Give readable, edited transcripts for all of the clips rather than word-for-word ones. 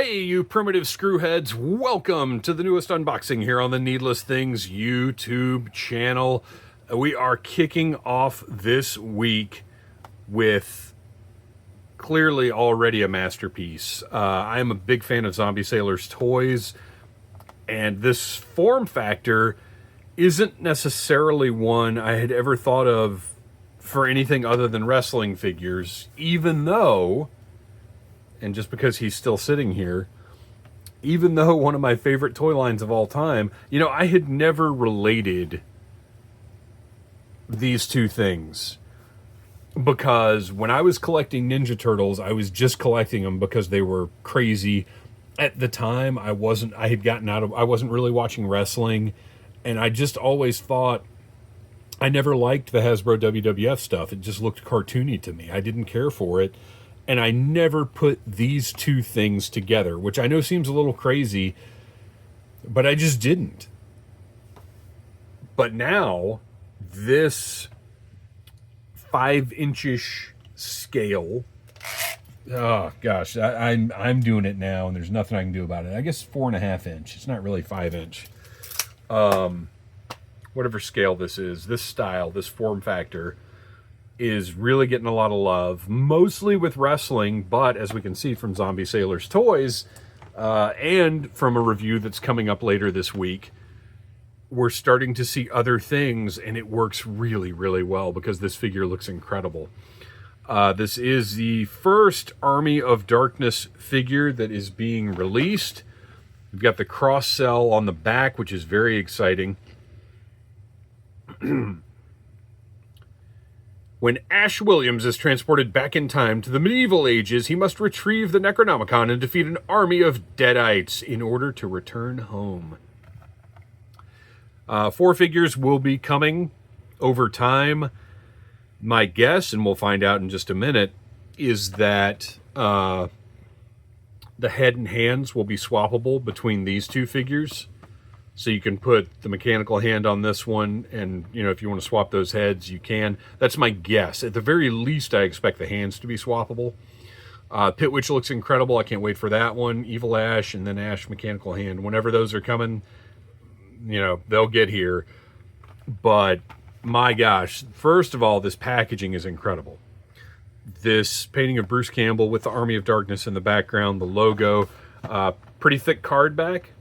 Hey, you primitive screwheads, welcome to the newest unboxing here on the Needless Things YouTube channel. We are kicking off this week with clearly already a masterpiece. I am a big fan of Zombie Sailor's toys, and this form factor isn't necessarily one I had ever thought of for anything other than wrestling figures, even though, and just because he's still sitting here, even though one of my favorite toy lines of all time, I had never related these two things. Because when I was collecting Ninja Turtles, I was just collecting them because they were crazy. At the time, I wasn't really watching wrestling, and I just always thought, I never liked the Hasbro WWF stuff. It just looked cartoony to me. I didn't care for it. And I never put these two things together, which I know seems a little crazy, but I just didn't. But now, this 5-inch-ish scale, oh gosh, I'm doing it now, and there's nothing I can do about it. I guess 4.5 inch. It's not really 5-inch. Whatever scale this is, this style, this form factor, is really getting a lot of love, mostly with wrestling, but as we can see from Zombie Sailor's toys, and from a review that's coming up later this week, we're starting to see other things, and it works really, really well because this figure looks incredible. This is the first Army of Darkness figure that is being released. We've got the cross cell on the back, which is very exciting. When Ash Williams is transported back in time to the medieval ages, he must retrieve the Necronomicon and defeat an army of Deadites in order to return home. 4 figures will be coming over time. My guess, and we'll find out in just a minute, is that the head and hands will be swappable between these two figures. So you can put the mechanical hand on this one, and, if you want to swap those heads, you can. That's my guess. At the very least, I expect the hands to be swappable. Pitwitch looks incredible. I can't wait for that one. Evil Ash, and then Ash mechanical hand. Whenever those are coming, they'll get here. But, my gosh, first of all, this packaging is incredible. This painting of Bruce Campbell with the Army of Darkness in the background, the logo, pretty thick card back.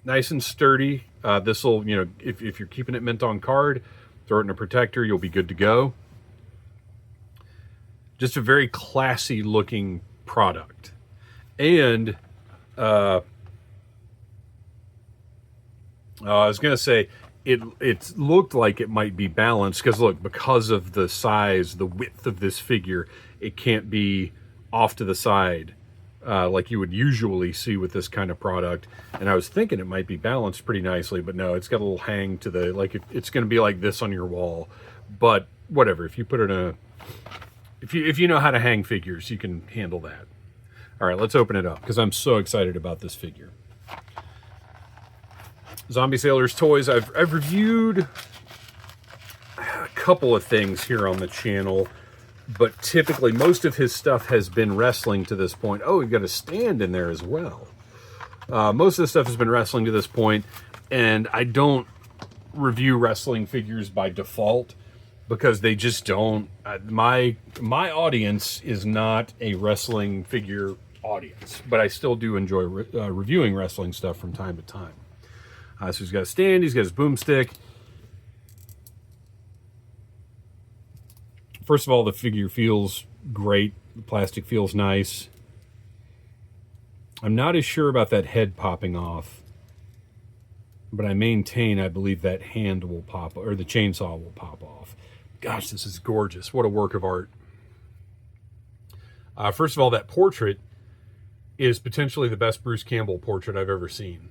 Nice and sturdy. This will, if you're keeping it mint on card, throw it in a protector, you'll be good to go. Just a very classy looking product. And I was going to say, it looked like it might be balanced because, look, because of the size, the width of this figure, it can't be off to the side like you would usually see with this kind of product. And I was thinking it might be balanced pretty nicely, but no, it's got a little hang to the, like, it's going to be like this on your wall. But whatever, if you put it in a, if you know how to hang figures, you can handle that. All right, let's open it up because I'm so excited about this figure. Zombie Sailor's toys. I've reviewed a couple of things here on the channel, but typically most of his stuff has been wrestling to this point. Oh, we've got a stand in there as well. Most of the stuff has been wrestling to this point, and I don't review wrestling figures by default because they just don't. My audience is not a wrestling figure audience, but I still do enjoy reviewing wrestling stuff from time to time. So he's got a stand, he's got his boomstick. First of all, the figure feels great. The plastic feels nice. I'm not as sure about that head popping off, but I believe that hand will pop, or the chainsaw will pop off. Gosh, this is gorgeous. What a work of art. First of all, that portrait is potentially the best Bruce Campbell portrait I've ever seen.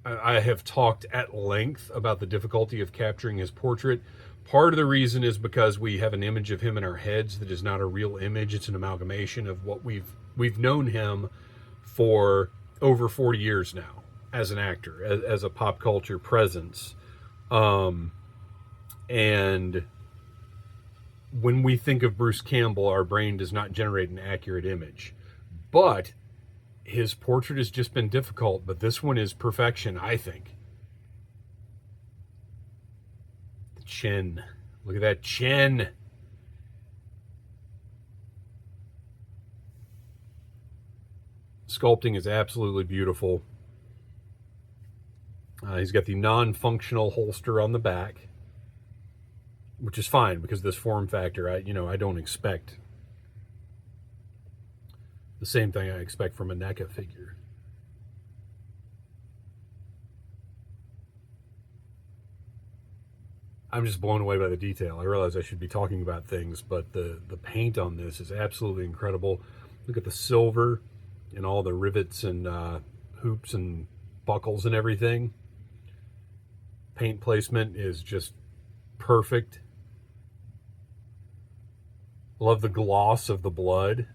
I have talked at length about the difficulty of capturing his portrait. Part of the reason is because we have an image of him in our heads that is not a real image. It's an amalgamation of what we've known him for over 40 years now as an actor, as a pop culture presence. And when we think of Bruce Campbell, our brain does not generate an accurate image. But his portrait has just been difficult, but this one is perfection, I think. The chin. Look at that chin. Sculpting is absolutely beautiful. He's got the non-functional holster on the back, which is fine because this form factor, I don't expect the same thing I expect from a NECA figure. I'm just blown away by the detail. I realize I should be talking about things, but the paint on this is absolutely incredible. Look at the silver and all the rivets and hoops and buckles and everything. Paint placement is just perfect. Love the gloss of the blood.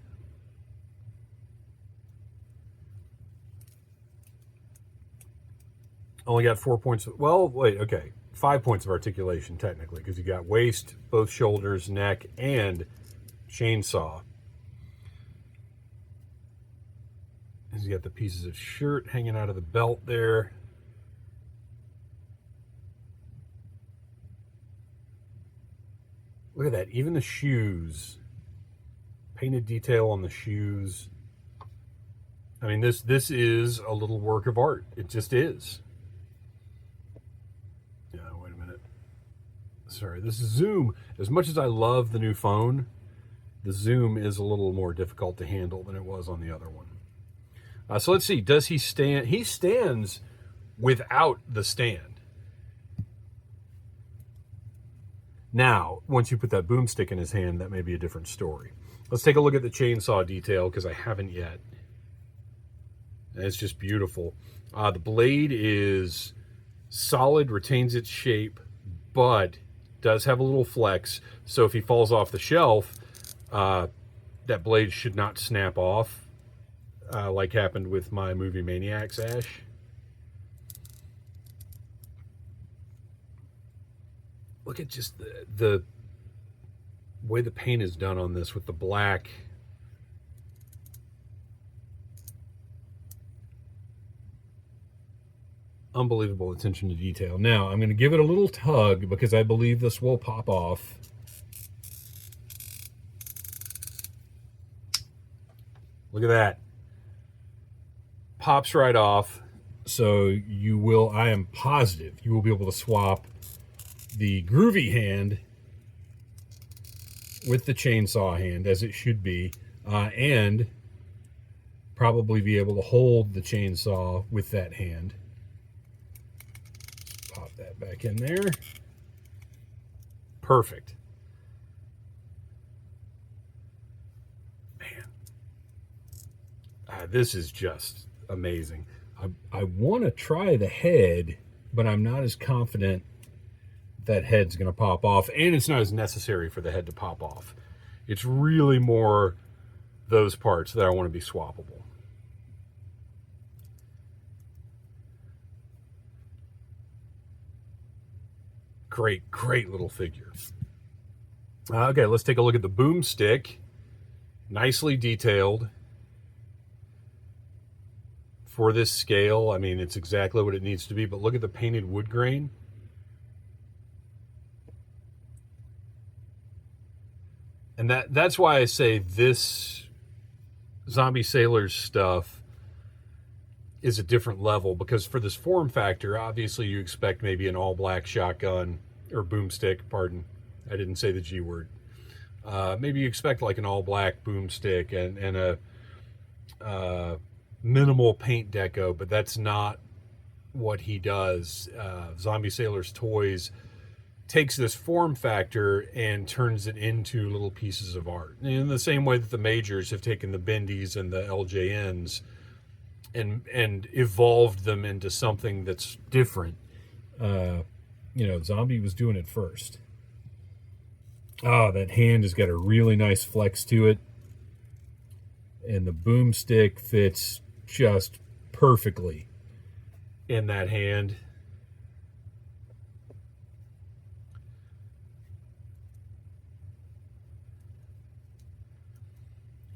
Only got 4 points. Well, wait, okay. 5 points of articulation, technically, because you got waist, both shoulders, neck, and chainsaw. He's got the pieces of shirt hanging out of the belt there. Look at that. Even the shoes. Painted detail on the shoes. I mean, this is a little work of art. It just is. Yeah, wait a minute. Sorry, this is Zoom. As much as I love the new phone, the Zoom is a little more difficult to handle than it was on the other one. So let's see. Does he stand? He stands without the stand. Now, once you put that boomstick in his hand, that may be a different story. Let's take a look at the chainsaw detail, because I haven't yet. And it's just beautiful. The blade is solid, retains its shape, but does have a little flex. So if he falls off the shelf, that blade should not snap off, like happened with my Movie Maniacs Ash. Look at just the way the paint is done on this with the black. Unbelievable attention to detail. Now, I'm going to give it a little tug because I believe this will pop off. Look at that. Pops right off. So you will, I am positive, you will be able to swap the groovy hand with the chainsaw hand, as it should be, and probably be able to hold the chainsaw with that hand. Pop that back in there. Perfect. Man. This is just amazing. I want to try the head, but I'm not as confident that head's going to pop off, and it's not as necessary for the head to pop off. It's really more those parts that I want to be swappable. Great, great little figure. Okay, let's take a look at the boomstick. Nicely detailed. For this scale, I mean, it's exactly what it needs to be, but look at the painted wood grain. And that's why I say this Zombie Sailors stuff is a different level, because for this form factor, obviously you expect maybe an all-black shotgun, or boomstick, pardon. I didn't say the G word. Maybe you expect like an all-black boomstick and a minimal paint deco, but that's not what he does. Zombie Sailors Toys takes this form factor and turns it into little pieces of art. In the same way that the majors have taken the Bendies and the LJNs and evolved them into something that's different. Zombie was doing it first. Oh, that hand has got a really nice flex to it. And the boomstick fits just perfectly in that hand.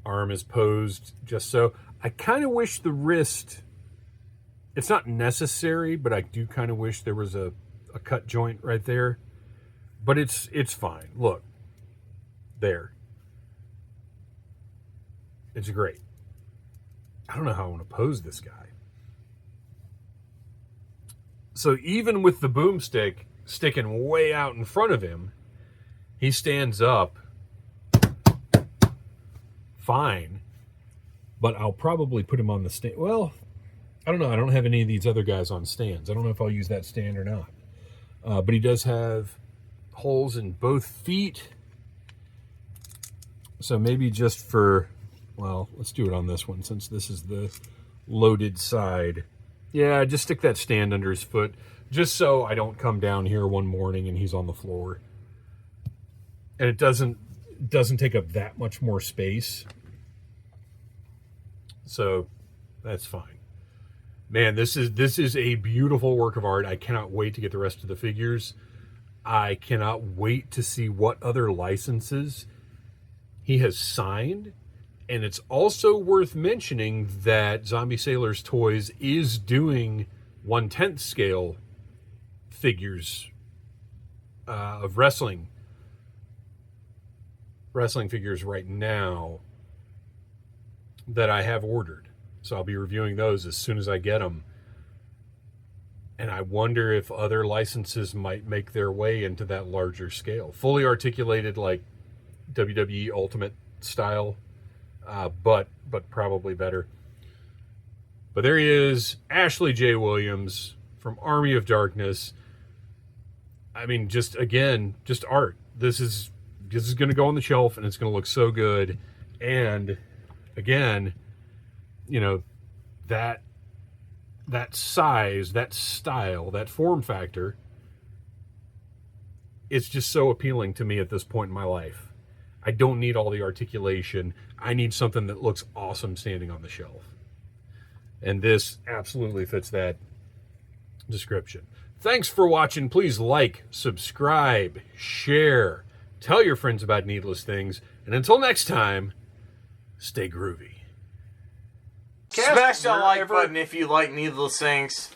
Arm is posed just so. I kind of wish the wrist, it's not necessary, but I do kind of wish there was a cut joint right there. But it's fine. Look, there. It's great. I don't know how I want to pose this guy. So even with the boomstick sticking way out in front of him, he stands up fine. But I'll probably put him on the stand. Well, I don't know. I don't have any of these other guys on stands. I don't know if I'll use that stand or not. But he does have holes in both feet. So maybe just for, well, let's do it on this one since this is the loaded side. Yeah, just stick that stand under his foot just so I don't come down here one morning and he's on the floor. And it doesn't take up that much more space. So that's fine. Man, this is a beautiful work of art. I cannot wait to get the rest of the figures. I cannot wait to see what other licenses he has signed. And it's also worth mentioning that Zombie Sailors Toys is doing 1/10 scale figures of wrestling figures right now that I have ordered. So I'll be reviewing those as soon as I get them. And I wonder if other licenses might make their way into that larger scale. Fully articulated like WWE Ultimate style, but probably better. But there he is, Ashley J. Williams from Army of Darkness. I mean, just art. This is going to go on the shelf and it's going to look so good. And again, you know, that size, that style, that form factor, it's just so appealing to me at this point in my life. I don't need all the articulation. I need something that looks awesome standing on the shelf. And this absolutely fits that description. Thanks for watching. Please like, subscribe, share, tell your friends about Needless Things. And until next time, stay groovy. Smash that like button if you like Needless Things.